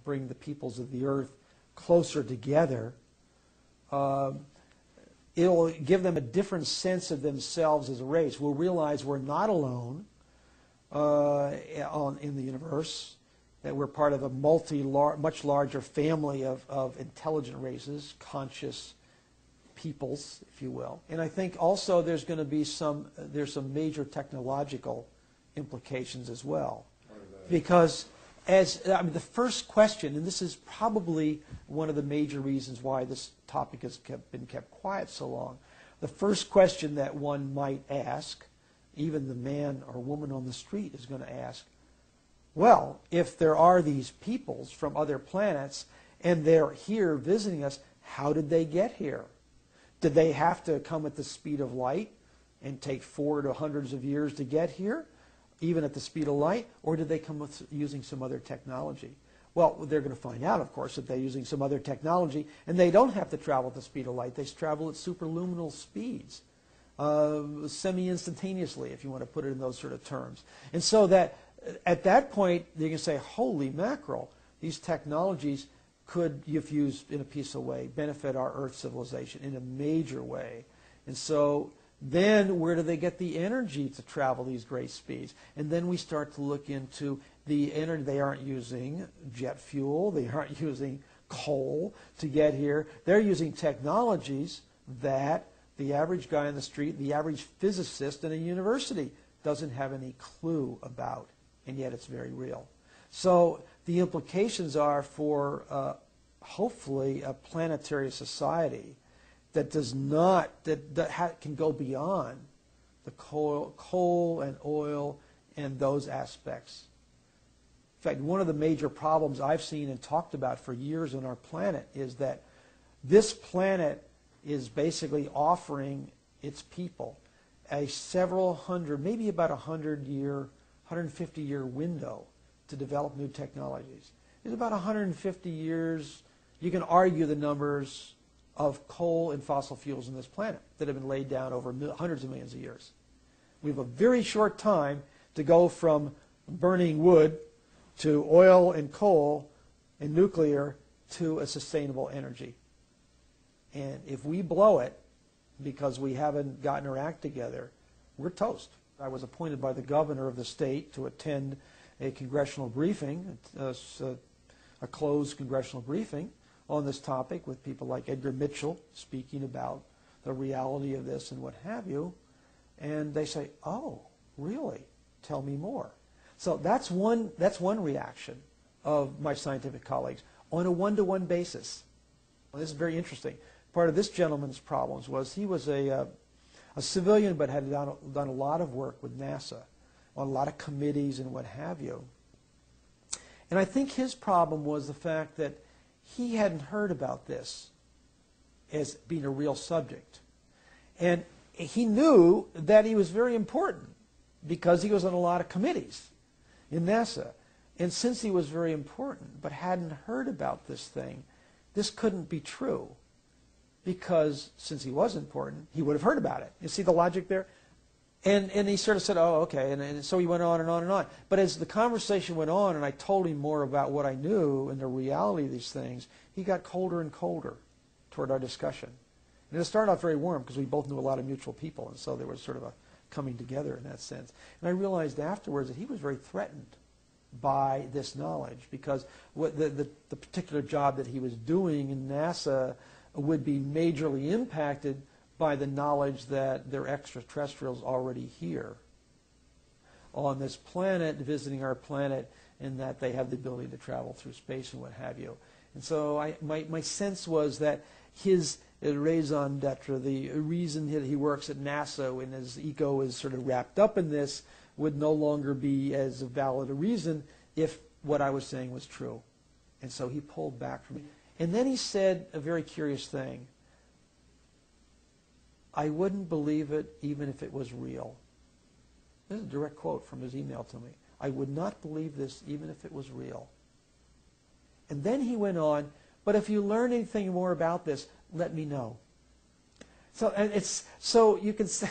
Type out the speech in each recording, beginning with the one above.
bring the peoples of the earth closer together. It'll give them a different sense of themselves as a race. We'll realize we're not alone in the universe, that we're part of a much larger family of intelligent races, conscious peoples, if you will. And I think also there's going to be some major technological implications as well. Because the first question, and this is probably one of the major reasons why this topic has been kept quiet so long, the first question that one might ask, even the man or woman on the street is going to ask, well, if there are these peoples from other planets and they're here visiting us, how did they get here? Did they have to come at the speed of light and take 4 to hundreds of years to get here, even at the speed of light, or did they come using some other technology? Well, they're going to find out, of course, that they're using some other technology, and they don't have to travel at the speed of light. They travel at superluminal speeds, semi-instantaneously, if you want to put it in those sort of terms. And so that at that point, you can say, holy mackerel, these technologies could, if used in a peaceful way, benefit our Earth civilization in a major way. And so then where do they get the energy to travel these great speeds? And then we start to look into the energy. They aren't using jet fuel. They aren't using coal to get here. They're using technologies that the average guy on the street, the average physicist in a university doesn't have any clue about, and yet it's very real. So the implications are for hopefully a planetary society that does not, that can go beyond the coal and oil and those aspects. In fact, one of the major problems I've seen and talked about for years on our planet is that this planet is basically offering its people a several hundred, maybe about 100-year, 150-year window to develop new technologies. There's about 150 years, you can argue the numbers of coal and fossil fuels on this planet that have been laid down over hundreds of millions of years. We have a very short time to go from burning wood to oil and coal and nuclear to a sustainable energy. And if we blow it because we haven't gotten our act together, we're toast. I was appointed by the governor of the state to attend a congressional briefing, a closed congressional briefing on this topic with people like Edgar Mitchell speaking about the reality of this and what have you. And they say, oh, really? Tell me more. So that's one reaction of my scientific colleagues on a one-to-one basis. Well, this is very interesting. Part of this gentleman's problems was he was a civilian but had done a lot of work with NASA on a lot of committees and what have you. And I think his problem was the fact that he hadn't heard about this as being a real subject. And he knew that he was very important because he was on a lot of committees in NASA. And since he was very important but hadn't heard about this thing, this couldn't be true. Because since he was important, he would have heard about it. You see the logic there? And he sort of said, oh, okay. And so he went on and on and on. But as the conversation went on and I told him more about what I knew and the reality of these things, he got colder and colder toward our discussion. And it started off very warm because we both knew a lot of mutual people. And so there was sort of a coming together in that sense. And I realized afterwards that he was very threatened by this knowledge because what the particular job that he was doing in NASA would be majorly impacted by the knowledge that there are extraterrestrials already here on this planet, visiting our planet, and that they have the ability to travel through space and what have you. And so my sense was that his raison d'etre, the reason that he works at NASA and his ego is sort of wrapped up in this, would no longer be as valid a reason if what I was saying was true. And so he pulled back from it. And then he said a very curious thing. I wouldn't believe it even if it was real. This is a direct quote from his email to me. I would not believe this even if it was real. And then he went on, but if you learn anything more about this, let me know. So you can say,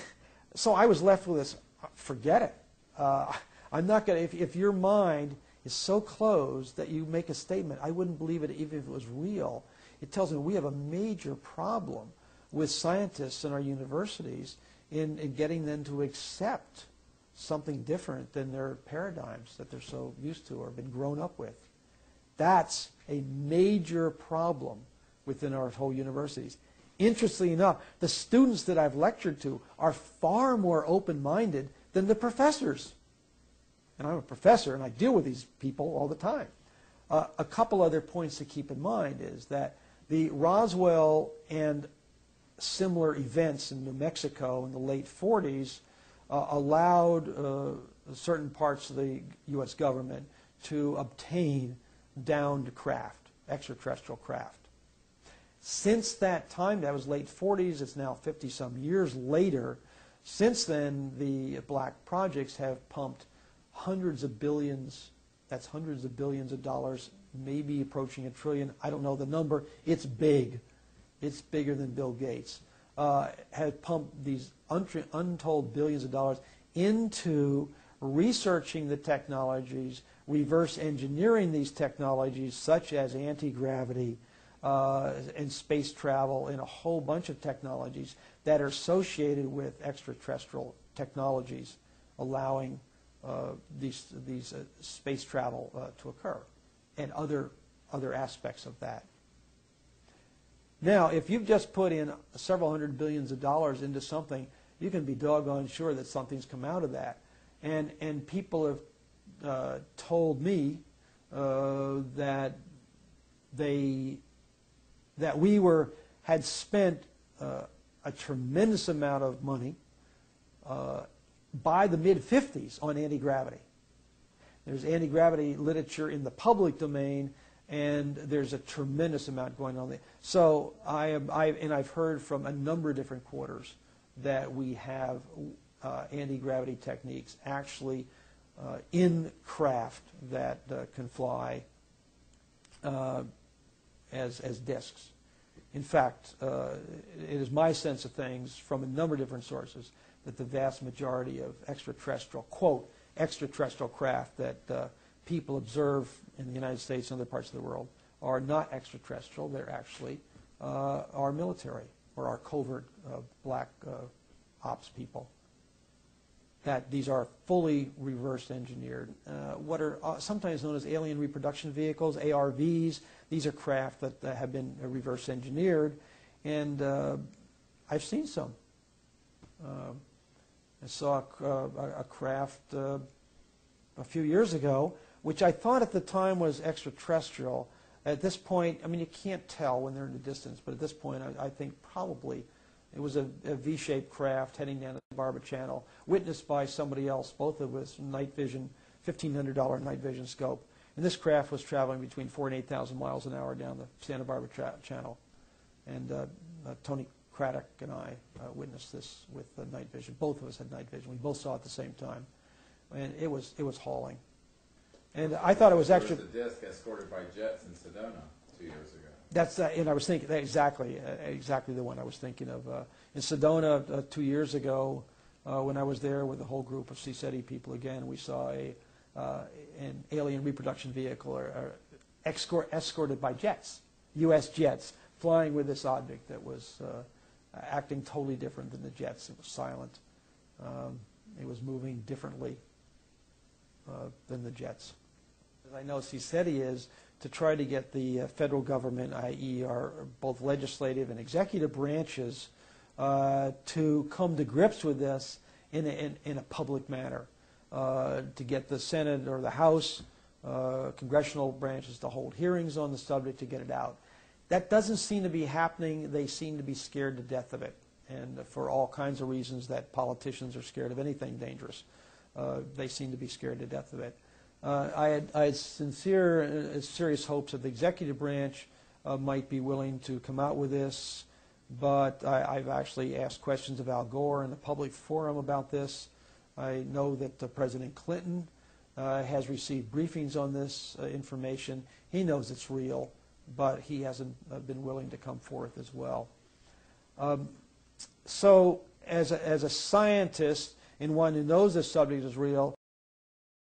so I was left with this, forget it. I'm not going to, if your mind is so closed that you make a statement, I wouldn't believe it even if it was real. It tells me we have a major problem with scientists in our universities in getting them to accept something different than their paradigms that they're so used to or have been grown up with. That's a major problem within our whole universities. Interestingly enough, the students that I've lectured to are far more open-minded than the professors. And I'm a professor, and I deal with these people all the time. A couple other points to keep in mind is that the Roswell and similar events in New Mexico in the late 40s allowed certain parts of the U.S. government to obtain downed craft, extraterrestrial craft. Since that time, that was late 40s, it's now 50-some years later, since then the black projects have pumped hundreds of billions, that's hundreds of billions of dollars, maybe approaching $1 trillion, I don't know the number, it's big. It's bigger than Bill Gates. Have pumped these untold billions of dollars into researching the technologies, reverse engineering these technologies such as anti-gravity and space travel and a whole bunch of technologies that are associated with extraterrestrial technologies allowing these space travel to occur and other aspects of that. Now, if you've just put in several hundred billions of dollars into something, you can be doggone sure that something's come out of that. And people have told me that we had spent a tremendous amount of money by the mid-50s on anti-gravity. There's anti-gravity literature in the public domain, and there's a tremendous amount going on there. So I've heard from a number of different quarters that we have anti-gravity techniques actually in craft that can fly as discs. In fact, it is my sense of things from a number of different sources that the vast majority of extraterrestrial, quote, extraterrestrial craft that people observe in the United States and other parts of the world are not extraterrestrial. They're actually our military or our covert black ops people. That these are fully reverse engineered. What are sometimes known as alien reproduction vehicles, ARVs. These are craft that have been reverse engineered, and I've seen some. I saw a craft a few years ago, which I thought at the time was extraterrestrial. At this point, I mean, you can't tell when they're in the distance, but at this point, I think probably it was a V-shaped craft heading down the Barba Channel, witnessed by somebody else, both of us, night vision, $1,500 night vision scope. And this craft was traveling between 4,000 and 8,000 miles an hour down the Santa Barbara Channel. And Tony Craddock and I witnessed this with night vision. Both of us had night vision. We both saw it at the same time. And it was hauling. And I thought it was actually... There was a disc escorted by jets in Sedona 2 years ago. That's and I was thinking exactly the one I was thinking of. In Sedona 2 years ago, when I was there with a whole group of CSETI people again, we saw an alien reproduction vehicle escorted by jets, U.S. jets, flying with this object that was acting totally different than the jets. It was silent. It was moving differently than the jets. As I know CSETI is to try to get the federal government, i.e. our both legislative and executive branches, to come to grips with this in a public manner, to get the Senate or the House, congressional branches to hold hearings on the subject to get it out. That doesn't seem to be happening. They seem to be scared to death of it, and for all kinds of reasons that politicians are scared of anything dangerous. They seem to be scared to death of it. I had serious hopes that the executive branch might be willing to come out with this, but I've actually asked questions of Al Gore in the public forum about this. I know that President Clinton has received briefings on this information. He knows it's real, but he hasn't been willing to come forth as well. So as a scientist and one who knows this subject is real,